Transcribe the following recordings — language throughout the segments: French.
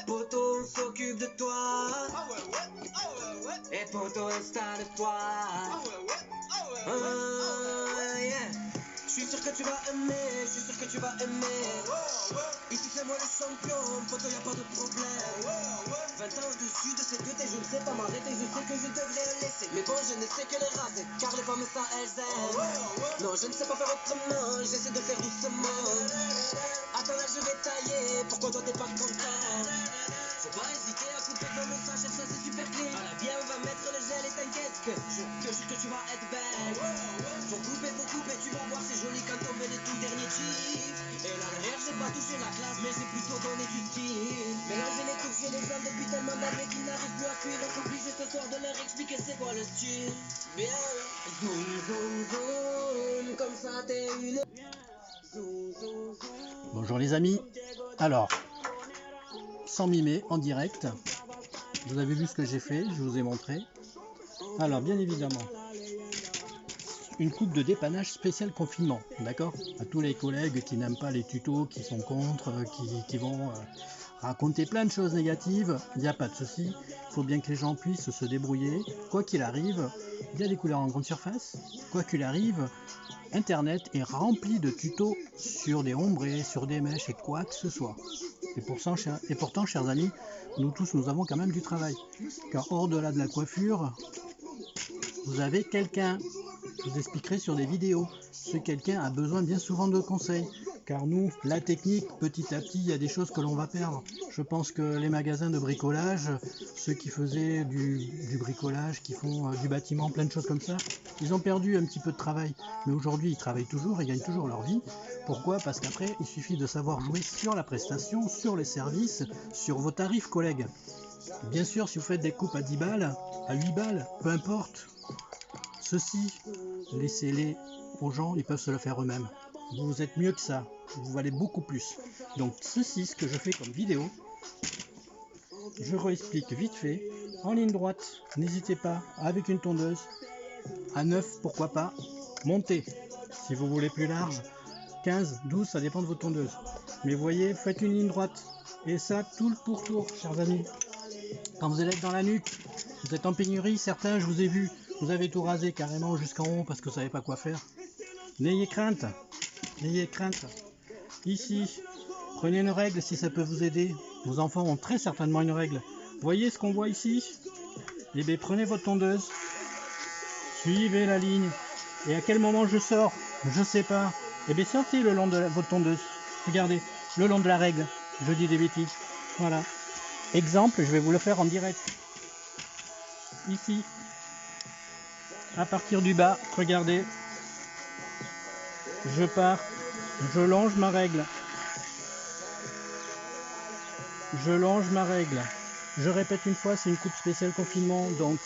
Poto, on s'occupe de toi. Et poto, installe-toi. Yeah. Je suis sûr que tu vas aimer, je suis sûr que tu vas aimer. Ici c'est moi le champion, poto y'a pas de problème. 20 ans au-dessus de ces deux et je ne sais pas m'arrêter, je sais que je devrais le laisser. Mais bon, je ne sais que les raser, car les femmes ça elles aiment. Non, je ne sais pas faire autrement, j'essaie de faire doucement. Attends là je vais tailler, pourquoi toi t'es pas content? Faut pas hésiter à couper dans mon sachet, ça c'est super clean. À la bien on va mettre le gel et t'inquiète que je te jure que tu vas être belle. Faut couper, tu vas voir c'est joli quand on met les tout derniers chips. Et là derrière j'ai pas touché la classe mais j'ai plutôt donné du style. Mélanger les touches et les gens depuis tellement d'années qu'ils n'arrivent plus à suivre. Donc obligé ce soir de leur expliquer c'est quoi le style. Bien, zoom zoom zoom, comme ça t'es une. Zoom zoom zoom. Bonjour les amis, alors sans mimer, en direct, vous avez vu ce que j'ai fait, je vous ai montré. Alors bien évidemment, une coupe de dépannage spécial confinement, d'accord? À tous les collègues qui n'aiment pas les tutos, qui sont contre, qui vont raconter plein de choses négatives, il n'y a pas de souci, il faut bien que les gens puissent se débrouiller, quoi qu'il arrive, il y a des couleurs en grande surface, quoi qu'il arrive, Internet est rempli de tutos sur des ombrés, sur des mèches et quoi que ce soit. Et pourtant, chers amis, nous tous, nous avons quand même du travail. Car au-delà de la coiffure, vous avez quelqu'un. Je vous expliquerai sur des vidéos. Ce quelqu'un a besoin bien souvent de conseils. Car nous, la technique, petit à petit, il y a des choses que l'on va perdre. Je pense que les magasins de bricolage, ceux qui faisaient du bricolage, qui font du bâtiment, plein de choses comme ça, ils ont perdu un petit peu de travail. Mais aujourd'hui, ils travaillent toujours, ils gagnent toujours leur vie. Pourquoi? Parce qu'après, il suffit de savoir jouer sur la prestation, sur les services, sur vos tarifs, collègues. Bien sûr, si vous faites des coupes à 10 balles, à 8 balles, peu importe, ceci, laissez-les aux gens, ils peuvent se le faire eux-mêmes. Vous êtes mieux que ça, vous valez beaucoup plus. Donc ceci, ce que je fais comme vidéo, je réexplique vite fait, en ligne droite, n'hésitez pas, avec une tondeuse, à 9, pourquoi pas, montez. Si vous voulez plus large, 15, 12, ça dépend de votre tondeuse. Mais vous voyez, faites une ligne droite. Et ça, tout le pourtour, chers amis. Quand vous allez être dans la nuque, vous êtes en pénurie, certains, je vous ai vu, vous avez tout rasé carrément jusqu'en haut parce que vous ne savez pas quoi faire. N'ayez crainte, n'ayez crainte. Ici, prenez une règle si ça peut vous aider. Vos enfants ont très certainement une règle. Voyez ce qu'on voit ici? Eh bien, prenez votre tondeuse, suivez la ligne. Et à quel moment je sors? Je sais pas. Eh bien, sortez le long de votre tondeuse. Regardez, le long de la règle. Je dis des bêtises. Voilà. Exemple, je vais vous le faire en direct. Ici. À partir du bas, regardez. Je pars. Je longe ma règle. Je longe ma règle. Je répète une fois, c'est une coupe spéciale confinement. Donc,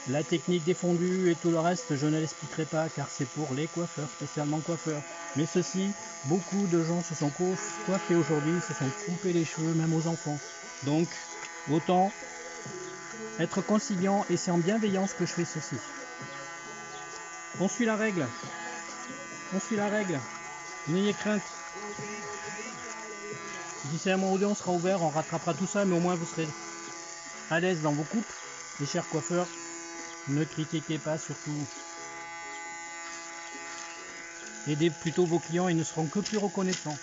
la technique des fondus et tout le reste, je ne l'expliquerai pas car c'est pour les coiffeurs, spécialement coiffeurs. Mais ceci, beaucoup de gens se sont coiffés aujourd'hui, se sont coupés les cheveux, même aux enfants. Donc, autant être conciliant et c'est en bienveillance que je fais ceci. On suit la règle. On suit la règle. N'ayez crainte. D'ici un mois ou deux, on sera ouvert, on rattrapera tout ça, mais au moins vous serez à l'aise dans vos coupes. Les chers coiffeurs, ne critiquez pas surtout. Aidez plutôt vos clients, ils ne seront que plus reconnaissants.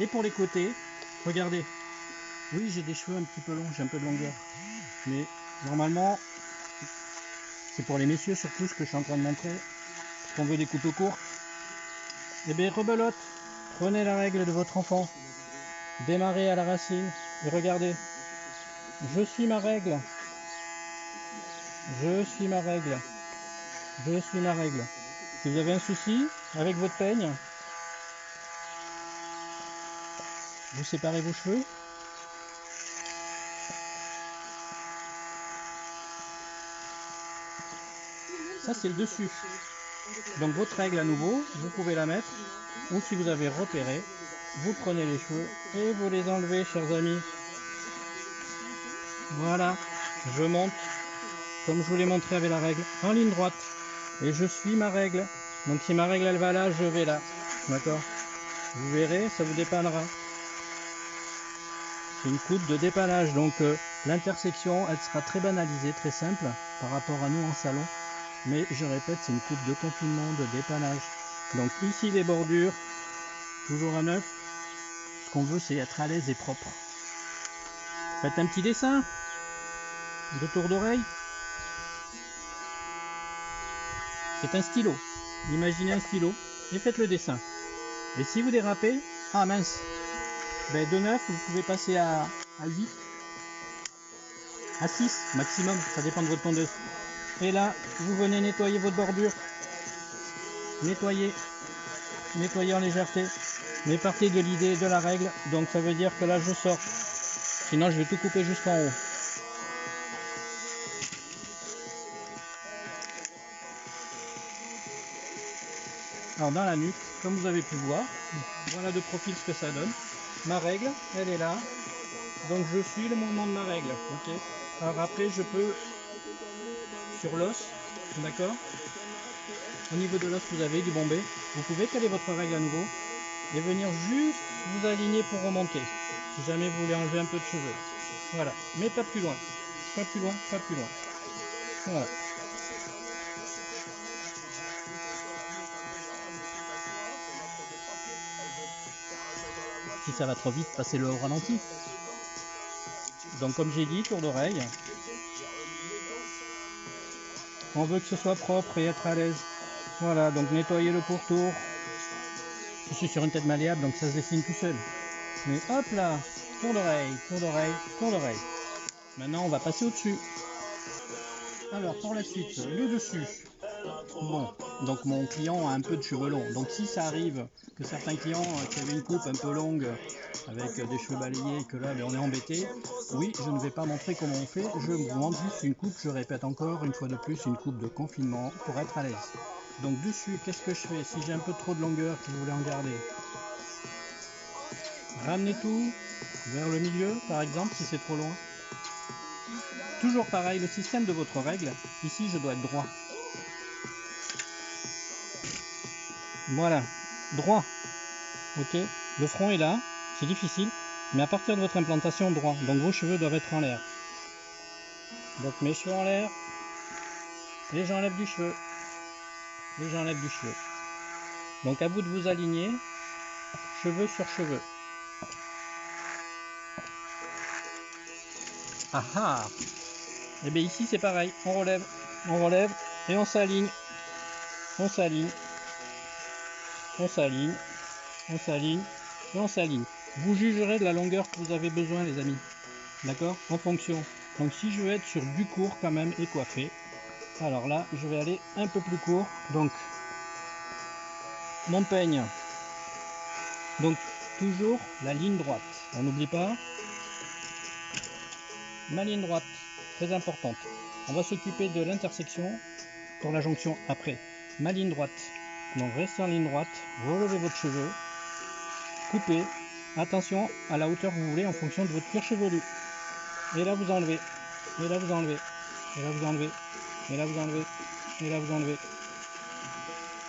Et pour les côtés, regardez. Oui, j'ai des cheveux un petit peu longs, j'ai un peu de longueur. Mais normalement, c'est pour les messieurs surtout ce que je suis en train de montrer. Parce qu'on veut des coupes courtes. Eh bien, rebelote. Prenez la règle de votre enfant. Démarrez à la racine. Et regardez. Je suis ma règle. Je suis ma règle. Je suis ma règle. Si vous avez un souci avec votre peigne, vous séparez vos cheveux. Ça, c'est le dessus. Donc votre règle à nouveau, vous pouvez la mettre. Ou si vous avez repéré, vous prenez les cheveux et vous les enlevez, chers amis. Voilà, je monte, comme je vous l'ai montré avec la règle, en ligne droite. Et je suis ma règle. Donc si ma règle elle va là, je vais là. D'accord? Vous verrez, ça vous dépannera. C'est une coupe de dépannage, donc l'intersection elle sera très banalisée, très simple par rapport à nous en salon. Mais je répète, c'est une coupe de confinement, de dépannage. Donc ici les bordures, toujours à neuf. Ce qu'on veut c'est être à l'aise et propre. Faites un petit dessin de tour d'oreille. C'est un stylo. Imaginez un stylo et faites le dessin. Et si vous dérapez, ah mince, ben de 9 vous pouvez passer à 8, à 6 maximum, ça dépend de votre tondeuse. Et là, vous venez nettoyer votre bordure. Nettoyer en légèreté. Mais partez de l'idée de la règle, donc ça veut dire que là je sors. Sinon je vais tout couper jusqu'en haut. Alors dans la nuque, comme vous avez pu voir, voilà de profil ce que ça donne. Ma règle, elle est là. Donc je suis le mouvement de ma règle. Ok. Alors après je peux sur l'os, d'accord. Au niveau de l'os vous avez du bombé. Vous pouvez caler votre règle à nouveau et venir juste vous aligner pour remonter. Si jamais vous voulez enlever un peu de cheveux. Voilà. Mais pas plus loin. Pas plus loin, pas plus loin. Voilà. Si ça va trop vite, passez-le au ralenti. Donc comme j'ai dit, tour d'oreille. On veut que ce soit propre et être à l'aise. Voilà, donc nettoyer le pourtour. Je suis sur une tête malléable, donc ça se dessine tout seul. Mais hop là, tour d'oreille, tour d'oreille, tour d'oreille. Maintenant, on va passer au-dessus. Alors, pour la suite, le dessus. Bon, donc mon client a un peu de cheveux longs. Donc si ça arrive que certains clients qui avaient une coupe un peu longue avec des cheveux balayés et que là on est embêté, oui, je ne vais pas montrer comment on fait. Je vous montre juste une coupe, je répète encore une fois de plus, une coupe de confinement pour être à l'aise. Donc dessus, qu'est-ce que je fais? Si j'ai un peu trop de longueur, que vous voulez en garder, ramenez tout vers le milieu, par exemple, si c'est trop loin. Toujours pareil, le système de votre règle, ici je dois être droit. Voilà, droit. Ok, le front est là, c'est difficile, mais à partir de votre implantation, droit. Donc vos cheveux doivent être en l'air. Donc mes cheveux en l'air, et j'enlève du cheveu, et j'enlève du cheveu. Donc à vous de vous aligner, cheveux sur cheveux. Ah ah. Et bien ici c'est pareil, on relève, et on s'aligne, on s'aligne, on s'aligne, on s'aligne, et on s'aligne. Vous jugerez de la longueur que vous avez besoin les amis, d'accord, en fonction. Donc si je veux être sur du court quand même et coiffé, alors là je vais aller un peu plus court. Donc mon peigne, donc toujours la ligne droite, on n'oublie pas ma ligne droite, très importante. On va s'occuper de l'intersection pour la jonction après. Ma ligne droite, donc restez en ligne droite, relevez votre cheveu, coupez, attention à la hauteur que vous voulez en fonction de votre cuir chevelu. Et là vous enlevez, et là vous enlevez, et là vous enlevez, et là vous enlevez, et là vous enlevez.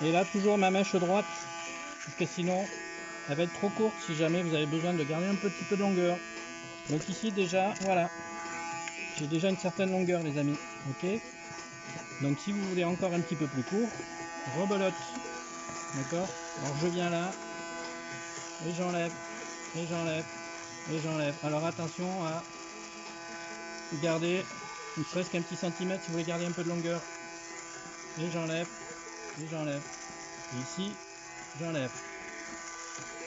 Et là toujours ma mèche droite, parce que sinon elle va être trop courte si jamais vous avez besoin de garder un petit peu de longueur. Donc ici déjà, voilà, j'ai déjà une certaine longueur les amis, ok. Donc si vous voulez encore un petit peu plus court, rebelote, d'accord. Alors je viens là, et j'enlève, et j'enlève, et j'enlève. Alors attention à garder ne serait-ce qu'un petit centimètre si vous voulez garder un peu de longueur. Et j'enlève, et j'enlève. Et ici, j'enlève.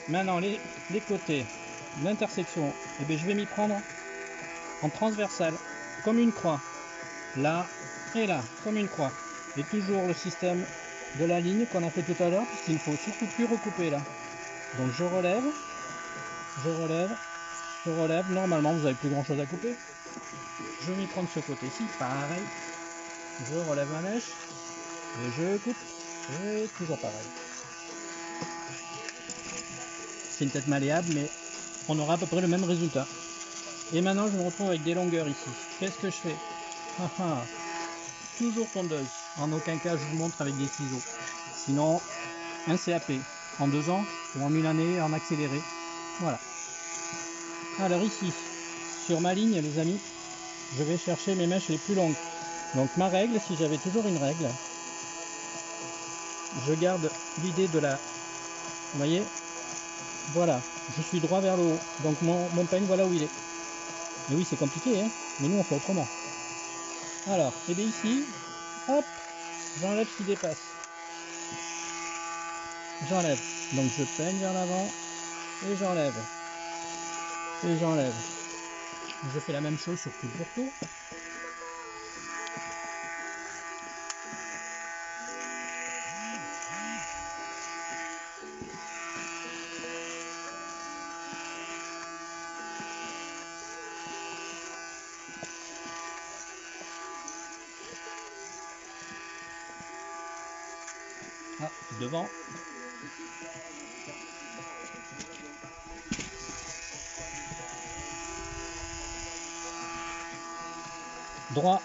Maintenant les côtés, l'intersection, et bien je vais m'y prendre en transversal, comme une croix. Là et là, comme une croix. Et toujours le système de la ligne qu'on a fait tout à l'heure, puisqu'il ne faut surtout plus recouper là. Donc je relève, je relève, je relève. Normalement vous n'avez plus grand chose à couper. Je m'y prends de ce côté-ci, pareil. Je relève ma mèche et je coupe. Et toujours pareil. C'est une tête malléable, mais on aura à peu près le même résultat. Et maintenant je me retrouve avec des longueurs ici. Qu'est-ce que je fais? Toujours tondeuse. En aucun cas je vous montre avec des ciseaux. Sinon, un CAP en 2 ans ou en 1 année en accéléré. Voilà. Alors ici, sur ma ligne, les amis, je vais chercher mes mèches les plus longues. Donc ma règle, si j'avais toujours une règle, je garde l'idée de la... Vous voyez, voilà, je suis droit vers le haut. Donc mon peigne, voilà où il est. Et oui, c'est compliqué, hein, mais nous on fait autrement. Alors, et bien ici, hop, j'enlève ce qui dépasse. J'enlève. Donc je peigne vers l'avant et j'enlève. Et j'enlève. Je fais la même chose sur tout le pourtour. Ah, devant. Droit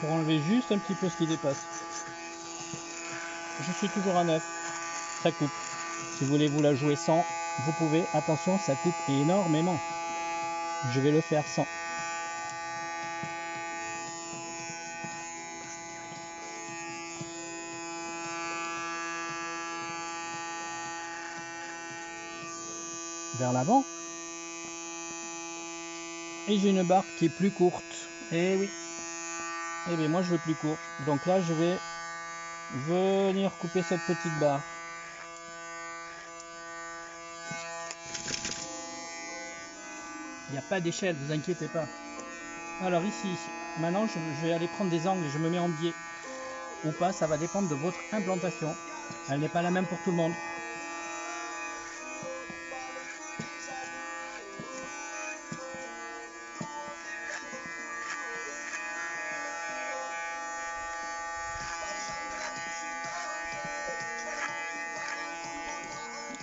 pour enlever juste un petit peu ce qui dépasse. Je suis toujours à 9. Ça coupe. Si vous voulez vous la jouer sans, vous pouvez. Attention, ça coupe énormément. Je vais le faire sans. Vers l'avant. Et j'ai une barre qui est plus courte. Eh oui. Eh bien moi je veux plus court. Donc là je vais venir couper cette petite barre. Il n'y a pas d'échelle, vous inquiétez pas. Alors ici, maintenant je vais aller prendre des angles et je me mets en biais. Ou pas, ça va dépendre de votre implantation. Elle n'est pas la même pour tout le monde.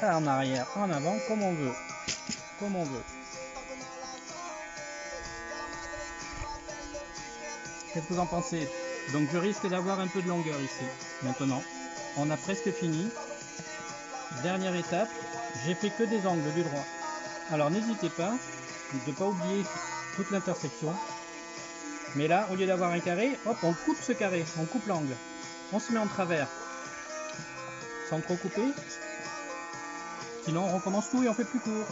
En arrière, en avant, comme on veut. Comme on veut. Qu'est-ce que vous en pensez? Donc je risque d'avoir un peu de longueur ici. Maintenant, on a presque fini. Dernière étape, j'ai fait que des angles du droit. Alors n'hésitez pas de ne pas oublier toute l'intersection. Mais là, au lieu d'avoir un carré, hop, on coupe ce carré, on coupe l'angle. On se met en travers. Sans trop couper. Sinon, on recommence tout et on fait plus court.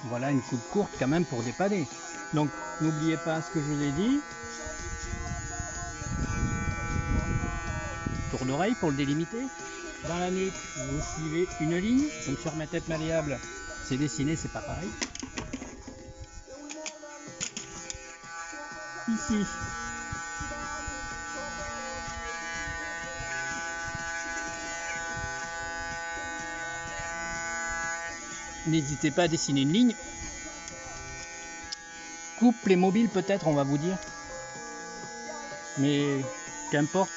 Voilà une coupe courte quand même pour dépanner. Donc n'oubliez pas ce que je vous ai dit. Tour d'oreille pour le délimiter. Dans la nuque, vous suivez une ligne. Donc sur ma tête malléable, c'est dessiné, c'est pas pareil. Ici. N'hésitez pas à dessiner une ligne. Coupe les mobiles peut-être, on va vous dire. Mais qu'importe,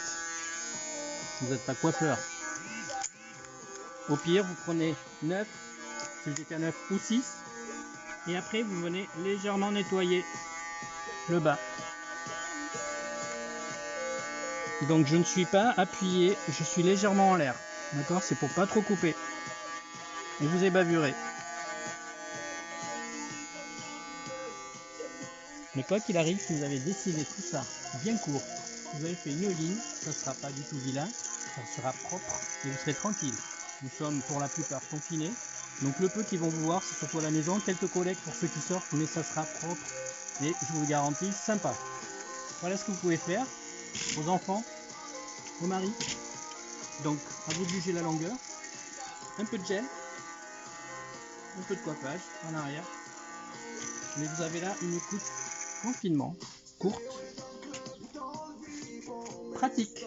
vous n'êtes pas coiffeur. Au pire, vous prenez 9, si vous êtes à 9 ou 6. Et après, vous venez légèrement nettoyer le bas. Donc je ne suis pas appuyé, je suis légèrement en l'air. D'accord? C'est pour pas trop couper. Et vous ébavurez. Mais quoi qu'il arrive, si vous avez dessiné tout ça bien court, vous avez fait une ligne, ça ne sera pas du tout vilain, ça sera propre et vous serez tranquille. Nous sommes pour la plupart confinés, donc le peu qu'ils vont vous voir, c'est surtout à la maison, quelques collègues pour ceux qui sortent, mais ça sera propre et je vous le garantis, sympa. Voilà ce que vous pouvez faire, vos enfants, vos maris. Donc à vous de juger la longueur, un peu de gel, un peu de coiffage en arrière, mais vous avez là une coupe confinement, courte, pratique.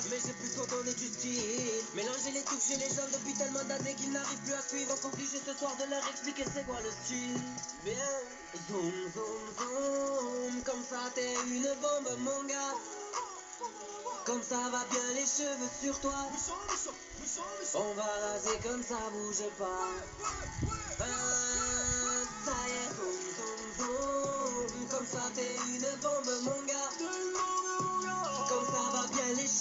Mais j'ai plus trop donné du style. Mélanger les touches chez les gens depuis tellement d'années qu'ils n'arrivent plus à suivre. Encore obligé ce soir de leur expliquer c'est quoi le style. Bien, zoom, zoom, zoom. Comme ça t'es une bombe mon gars. Comme ça va bien les cheveux sur toi. On va raser comme ça, bouge pas. Ça y est, boum, boum, boum. Comme ça t'es une bombe, mon gars.